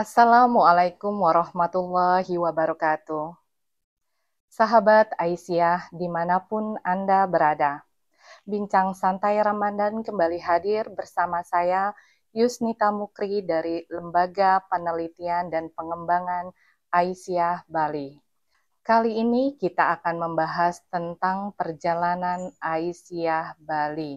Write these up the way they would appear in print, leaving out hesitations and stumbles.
Assalamualaikum warahmatullahi wabarakatuh. Sahabat Aisyah dimanapun Anda berada. Bincang Santai Ramadan kembali hadir bersama saya, Yusnita Mukri dari Lembaga Penelitian dan Pengembangan Aisyah Bali. Kali ini kita akan membahas tentang perjalanan Aisyah Bali.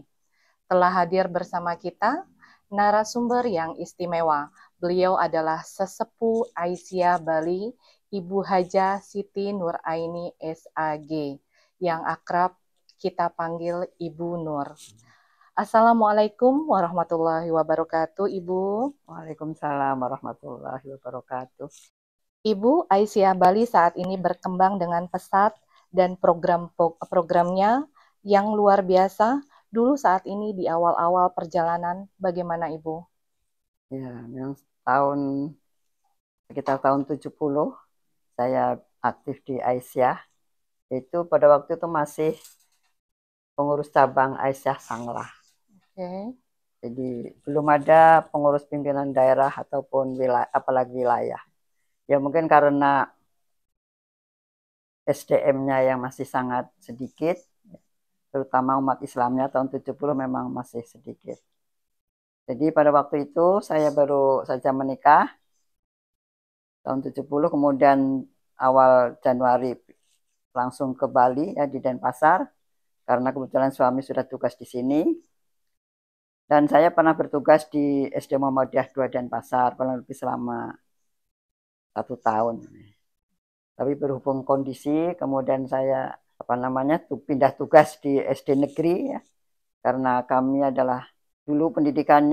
Telah hadir bersama kita narasumber yang istimewa. Beliau adalah sesepuh Aisyah Bali, Ibu Haja Siti Nuraini SAG, yang akrab kita panggil Ibu Nur. Assalamualaikum warahmatullahi wabarakatuh, Ibu. Waalaikumsalam warahmatullahi wabarakatuh. Ibu, Aisyah Bali saat ini berkembang dengan pesat dan programnya yang luar biasa. Dulu saat ini di awal-awal perjalanan, bagaimana Ibu? Ya, yang sekitar tahun 70 saya aktif di Aisyah. Itu pada waktu itu masih pengurus cabang Aisyah Sanglah. Oke. Jadi belum ada pengurus pimpinan daerah ataupun wilayah, apalagi wilayah. Ya mungkin karena SDM-nya yang masih sangat sedikit, terutama umat Islamnya tahun 70 memang masih sedikit. Jadi pada waktu itu saya baru saja menikah tahun 70, kemudian awal Januari langsung ke Bali ya di Denpasar karena kebetulan suami sudah tugas di sini. Dan saya pernah bertugas di SD Muhammadiyah 2 Denpasar kurang lebih selama 1 tahun. Tapi berhubung kondisi, kemudian saya pindah tugas di SD negeri ya, karena kami adalah dulu pendidikan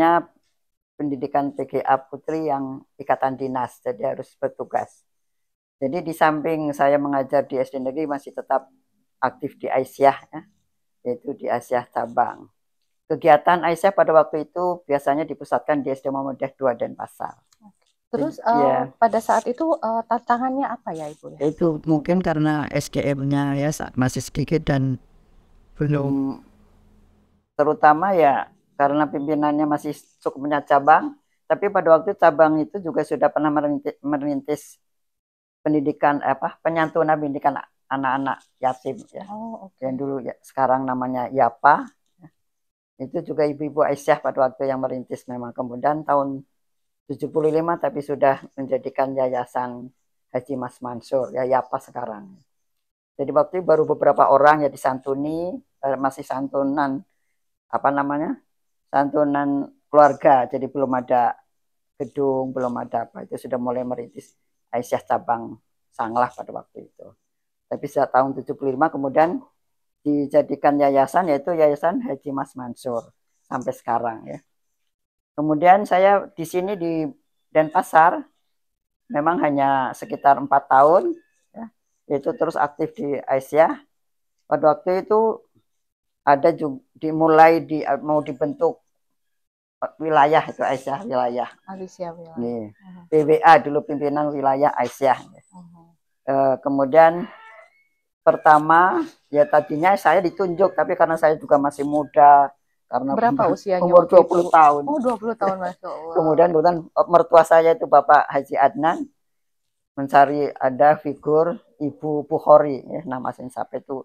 PGA Putri yang ikatan dinas, jadi harus bertugas. Jadi di samping saya mengajar di SD negeri masih tetap aktif di Aisyah ya, yaitu di Aisyah cabang. Kegiatan Aisyah pada waktu itu biasanya dipusatkan di SD Muhammadiyah 2 Denpasar. Terus Ya, pada saat itu tantangannya apa ya Ibu ya? itu mungkin karena SDM-nya ya masih sedikit dan belum, terutama ya karena pimpinannya masih cukup banyak cabang, tapi pada waktu cabang itu juga sudah pernah merintis pendidikan penyantunan pendidikan anak-anak yatim ya. Oh, oke. Yang dulu ya, sekarang namanya YAPA. Itu juga ibu-ibu Aisyah pada waktu yang merintis memang. Kemudian tahun 75 tapi sudah menjadikan yayasan Haji Mas Mansur ya YAPA sekarang. Jadi waktu itu baru beberapa orang ya disantuni, masih santunan santunan keluarga, jadi belum ada gedung, belum ada apa, itu sudah mulai merintis Aisyah cabang Sanglah pada waktu itu. Tapi sejak tahun 75 kemudian dijadikan yayasan, yaitu Yayasan Haji Mas Mansur sampai sekarang ya. Kemudian saya di sini di Denpasar memang hanya sekitar 4 tahun ya, yaitu terus aktif di Aisyah. Pada waktu itu ada juga mau dibentuk wilayah, itu Aisyah wilayah. Aisyah wilayah. Nih, PWA dulu pimpinan wilayah Aisyah. Kemudian pertama ya tadinya saya ditunjuk, tapi karena saya juga masih muda, karena Berapa usianya umur waktu 20 itu? tahun. Oh, 20 tahun, Masya Allah. Kemudian mertua saya itu Bapak Haji Adnan mencari ada figur Ibu Bukhori ya, nama siapa itu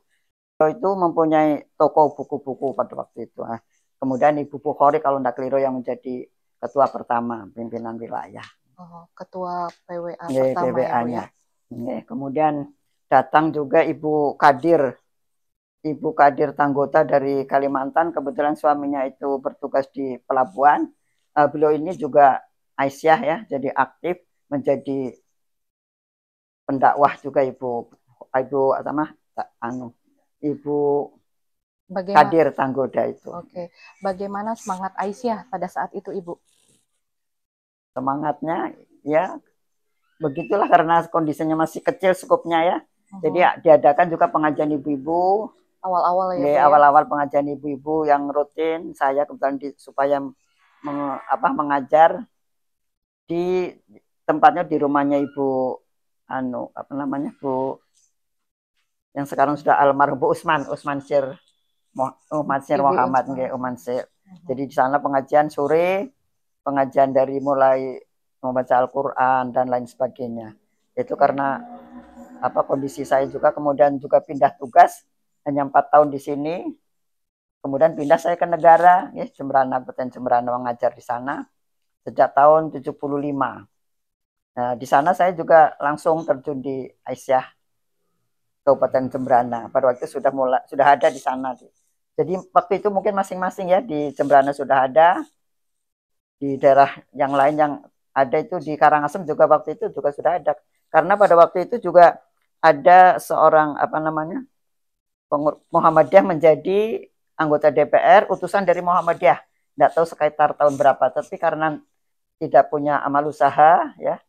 mempunyai toko buku-buku pada waktu itu. Nah, kemudian Ibu Bukhori kalau tidak keliru yang menjadi ketua pertama pimpinan wilayah. Oh, ketua PWA pertama ya Bu ya. Kemudian datang juga Ibu Kadir Tanggota dari Kalimantan, kebetulan suaminya itu bertugas di pelabuhan. Beliau ini juga Aisyah ya, jadi aktif menjadi pendakwah juga Ibu Kadir Tanggoda itu. Oke. Bagaimana semangat Aisyah pada saat itu Ibu? Semangatnya ya begitulah, karena kondisinya masih kecil skupnya ya. Jadi diadakan juga pengajian ibu-ibu awal-awal ya, Bu, awal-awal pengajian ibu-ibu yang rutin. Saya kebetulan supaya mengajar di tempatnya di rumahnya Ibu Bu yang sekarang sudah almarhum Bu Usman Sir Muhammad nggih Uman Sir. Jadi di sana pengajian sore, pengajian dari mulai membaca Al-Quran dan lain sebagainya. Itu karena kondisi saya juga, kemudian juga pindah tugas, hanya 4 tahun di sini, kemudian pindah saya ke negara, ya, Jemberana, Kabupaten Jemberana, mengajar di sana sejak tahun 75. Nah, di sana saya juga langsung terjun di Aisyah Kabupaten Jemberana. Pada waktu itu sudah ada di sana. Jadi waktu itu mungkin masing-masing ya, di Jemberana sudah ada, di daerah yang lain yang ada itu di Karangasem juga waktu itu juga sudah ada. Karena pada waktu itu juga ada seorang Muhammadiyah menjadi anggota DPR utusan dari Muhammadiyah. Tidak tahu sekitar tahun berapa, tapi karena tidak punya amal usaha, ya,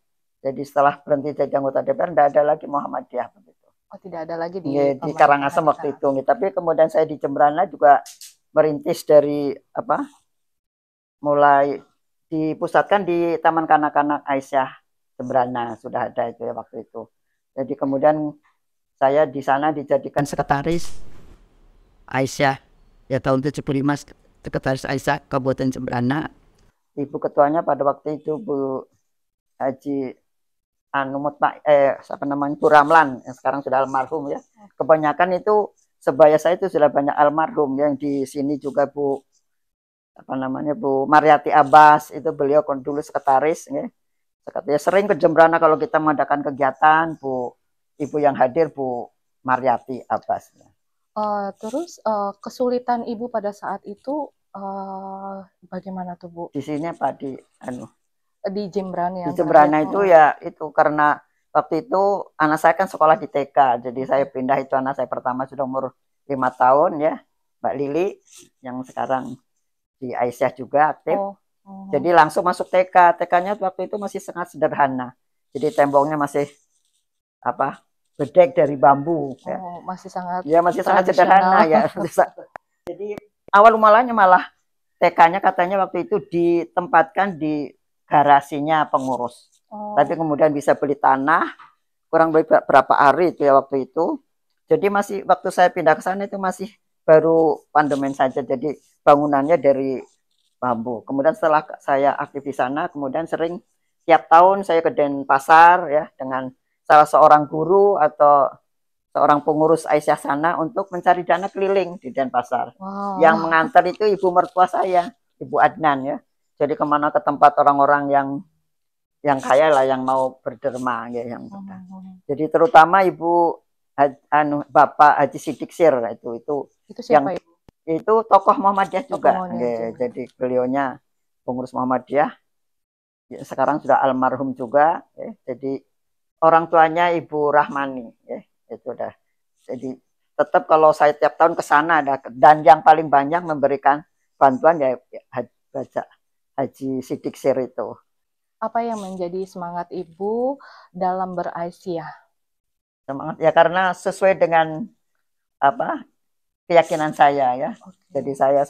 jadi setelah berhenti jadi anggota DPR tidak ada lagi Muhammadiyah begitu. Oh, tidak ada lagi di Karangasem waktu itu. Tapi kemudian saya di Jemberana juga merintis dari mulai dipusatkan di Taman Kanak-kanak Aisyah Jemberana, sudah ada itu ya waktu itu. Jadi kemudian saya di sana dijadikan sekretaris Aisyah ya tahun 75, sekretaris Aisyah Kabupaten Jemberana. Ibu ketuanya pada waktu itu Bu Haji Bu Ramlan, yang sekarang sudah almarhum ya. Kebanyakan itu sebaya saya itu sudah banyak almarhum. Yang di sini juga Bu Bu Mariati Abbas, itu beliau dulu sekretaris ya. Sering ke Jemberana kalau kita mengadakan kegiatan, Ibu yang hadir Bu Mariati Abbas. Terus kesulitan Ibu pada saat itu bagaimana tuh Bu? Di sini di Jemberana. Di Jemberana itu ya itu karena waktu itu anak saya kan sekolah di TK, jadi saya pindah itu anak saya pertama sudah umur 5 tahun ya, Mbak Lili yang sekarang di Aisyah juga aktif. Jadi langsung masuk TK. TK-nya waktu itu masih sangat sederhana. Jadi temboknya masih bedek dari bambu. Ya. Masih sangat. Ya masih sangat sederhana ya. Jadi awal mulanya malah TK-nya katanya waktu itu ditempatkan di garasinya pengurus. Tapi kemudian bisa beli tanah kurang lebih berapa hari itu ya waktu itu. Jadi masih waktu saya pindah ke sana itu masih baru pandemen saja. Jadi bangunannya dari bambu. Kemudian setelah saya aktif di sana, kemudian sering tiap tahun saya ke Denpasar ya dengan salah seorang guru atau seorang pengurus Aisyah sana untuk mencari dana keliling di Denpasar. Yang mengantar itu ibu mertua saya, Ibu Adnan ya. Jadi kemana ke tempat orang-orang yang kaya lah, yang mau berderma ya, yang jadi terutama Bapak Haji Sidiksir itu siapa yang itu tokoh Muhammadiyah juga. Jadi beliaunya pengurus Muhammadiyah, ya, sekarang sudah almarhum juga. Ya. Jadi orang tuanya Ibu Rahmani, ya, itu udah. Jadi tetap kalau saya tiap tahun ke sana dan yang paling banyak memberikan bantuan ya Haji Sidiksir itu. Apa yang menjadi semangat Ibu dalam beraisyah? Semangat ya karena sesuai dengan keyakinan saya ya. Jadi saya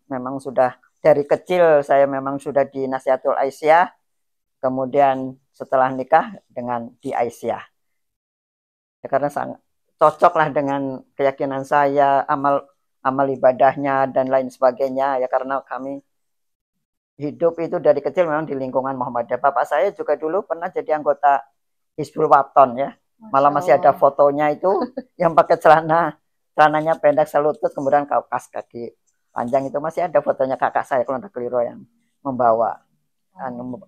memang sudah dari kecil saya memang sudah di Nasihatul Aisyah, kemudian setelah nikah dengan di Aisyah. Ya, karena sangat cocok lah dengan keyakinan saya, amal ibadahnya dan lain sebagainya ya, karena kami hidup itu dari kecil memang di lingkungan Muhammadiyah. Bapak saya juga dulu pernah jadi anggota Hizbul Waton ya. Malah masih ada fotonya itu yang pakai celananya pendek selutut, kemudian kaos kaki panjang, itu masih ada fotonya kakak saya kalau ada keliru yang membawa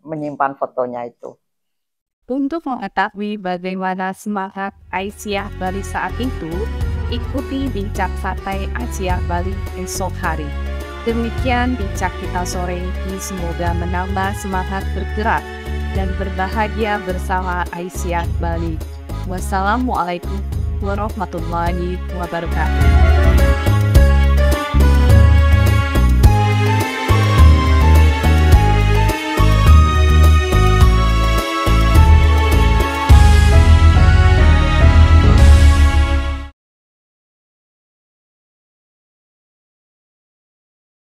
menyimpan fotonya itu. Untuk mengetahui bagaimana semangat Aisyah Bali saat itu, ikuti Bincak Santai Aisyah Bali esok hari. Demikian bincak kita sore ini, semoga menambah semangat bergerak dan berbahagia bersama Aisyah Bali. Wassalamualaikum warahmatullahi wabarakatuh.